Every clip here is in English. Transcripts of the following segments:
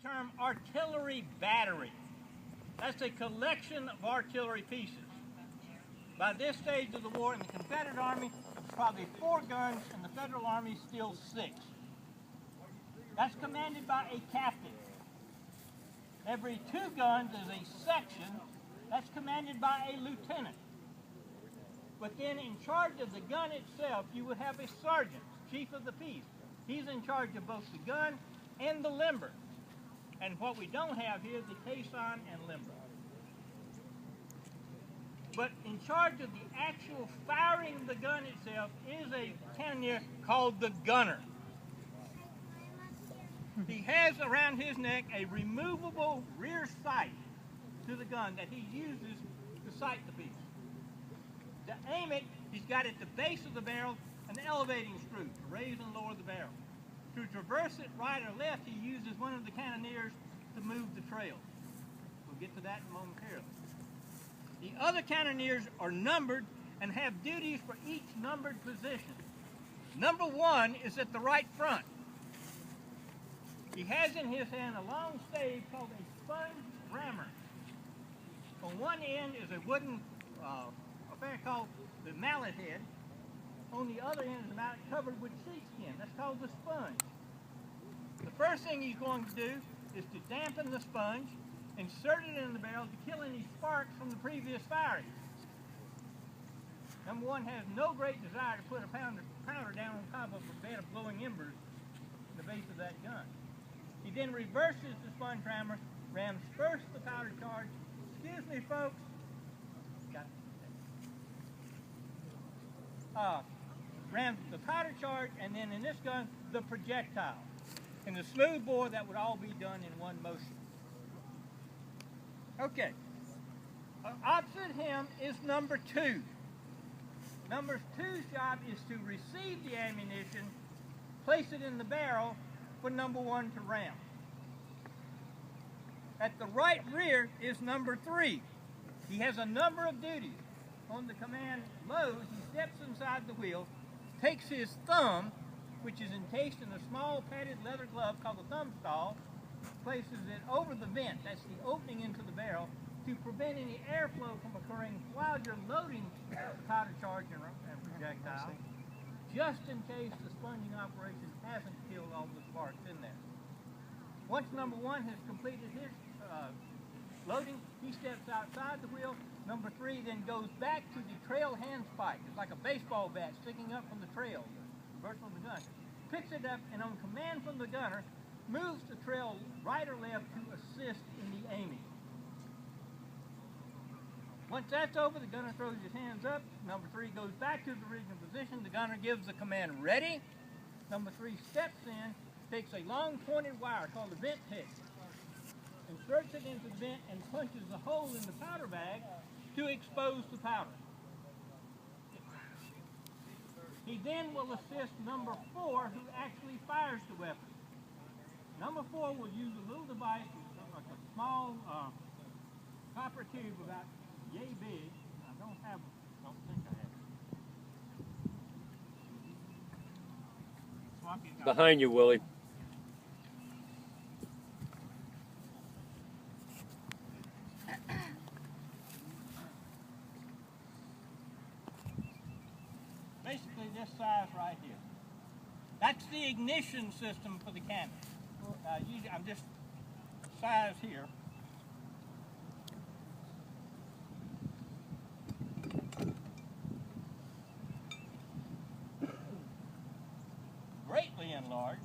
term artillery battery. That's a collection of artillery pieces. By this stage of the war in the Confederate Army, it's probably 4 guns, and the Federal Army still 6. That's commanded by a captain. Every 2 guns is a section. That's commanded by a lieutenant. But then in charge of the gun itself, you would have a sergeant, chief of the piece. He's in charge of both the gun and the limber. And what we don't have here is the caisson and limber. But in charge of the actual firing of the gun itself is a cannoneer called the gunner. He has around his neck a removable rear sight to the gun that he uses to sight the piece. To aim it, he's got at the base of the barrel an elevating screw to raise and lower the barrel. To traverse it right or left, he uses one of the cannoneers to move the trail. We'll get to that momentarily. The other cannoneers are numbered and have duties for each numbered position. Number 1 is at the right front. He has in his hand a long stave called a sponge rammer. On one end is a wooden affair called the mallet head. On the other end is a mallet covered with sheepskin. That's called the sponge. The first thing he's going to do is to dampen the sponge, insert it in the barrel to kill any sparks from the previous firing. Number 1 has no great desire to put a pound of powder down on top of a bed of glowing embers in the base of that gun. He then reverses the sponge rammer, rams first the powder charge. Excuse me, folks. Rams the powder charge, and then in this gun, the projectile. In the smooth bore, that would all be done in one motion. Okay. Opposite him is number 2. Number 2's job is to receive the ammunition, place it in the barrel for number 1 to ram. At the right rear is number 3. He has a number of duties. On the command load, he steps inside the wheel, takes his thumb, which is encased in a small padded leather glove called a thumb stall, places it over the vent, that's the opening into the barrel, to prevent any airflow from occurring while you're loading the powder charge and projectile, just in case the sponging operation hasn't killed all the sparks in there. Once number 1 has completed his loading, he steps outside the wheel. Number 3 then goes back to the trail handspike. It's like a baseball bat sticking up from the trail, the reverse of the gun. Picks it up and on command from the gunner, moves the trail right or left to assist in the aiming. Once that's over, the gunner throws his hands up. Number 3 goes back to the original position. The gunner gives the command ready. Number 3 steps in, takes a long pointed wire called a vent pick, inserts it into the vent and punches a hole in the powder bag to expose the powder. He then will assist number 4, who actually fires the weapon. Number 4 will use a little device, like a small copper tube about yay big. I don't think I have it. Behind you, Willie. Basically this size right here. That's the ignition system for the cannon. I'm just size here. Greatly enlarged.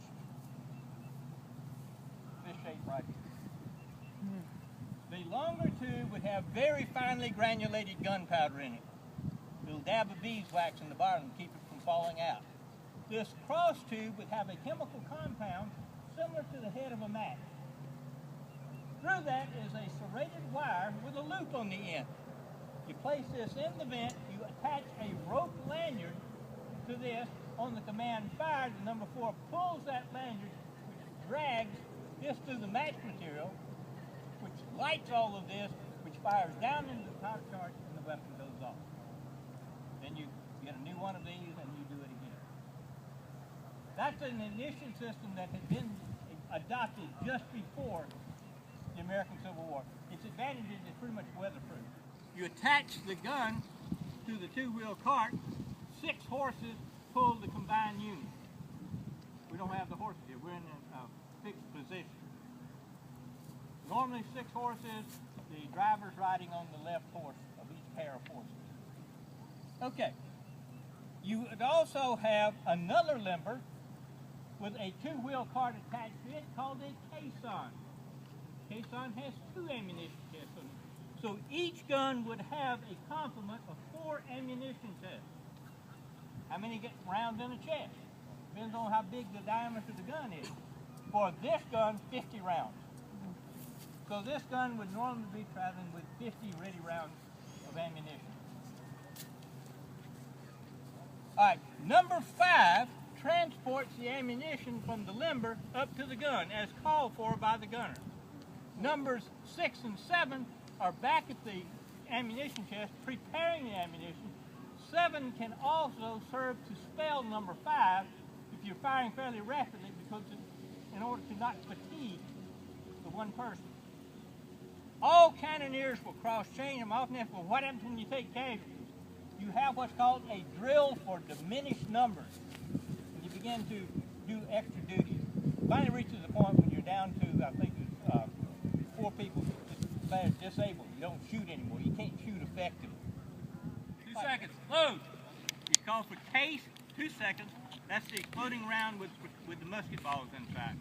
This shape right here. The longer tube would have very finely granulated gunpowder in it. Little dab of beeswax in the bottom to keep it from falling out. This cross tube would have a chemical compound similar to the head of a match. Through that is a serrated wire with a loop on the end. You place this in the vent, you attach a rope lanyard to this. On the command fire, the number 4 pulls that lanyard, which drags this through the match material, which lights all of this, which fires down into the powder charge, and the weapon goes off. Then you get a new one of these and you do it again. That's an ignition system that had been adopted just before the American Civil War. Its advantage is it's pretty much weatherproof. You attach the gun to the two-wheel cart. 6 horses pull the combined unit. We don't have the horses here. We're in a fixed position. Normally 6 horses, the driver's riding on the left horse of each pair of horses. Okay. You would also have another limber with a two-wheel cart attached to it called a caisson. Caisson has 2 ammunition chests on it. So each gun would have a complement of 4 ammunition chests. How many get rounds in a chest? Depends on how big the diameter of the gun is. For this gun, 50 rounds. So this gun would normally be traveling with 50 ready rounds of ammunition. All right, number 5 transports the ammunition from the limber up to the gun as called for by the gunner. Numbers 6 and 7 are back at the ammunition chest preparing the ammunition. 7 can also serve to spell number 5 if you're firing fairly rapidly, because in order to not fatigue the one person. All cannoneers will cross-chain them off. Now, well, what happens when you take casualties? You have what's called a drill for diminished numbers. And you begin to do extra duties. Finally reaches the point when you're down to, I think, 4 people disabled. You don't shoot anymore. You can't shoot effectively. 2 seconds. Load. It's called for case. 2 seconds. That's the exploding round with the musket balls inside.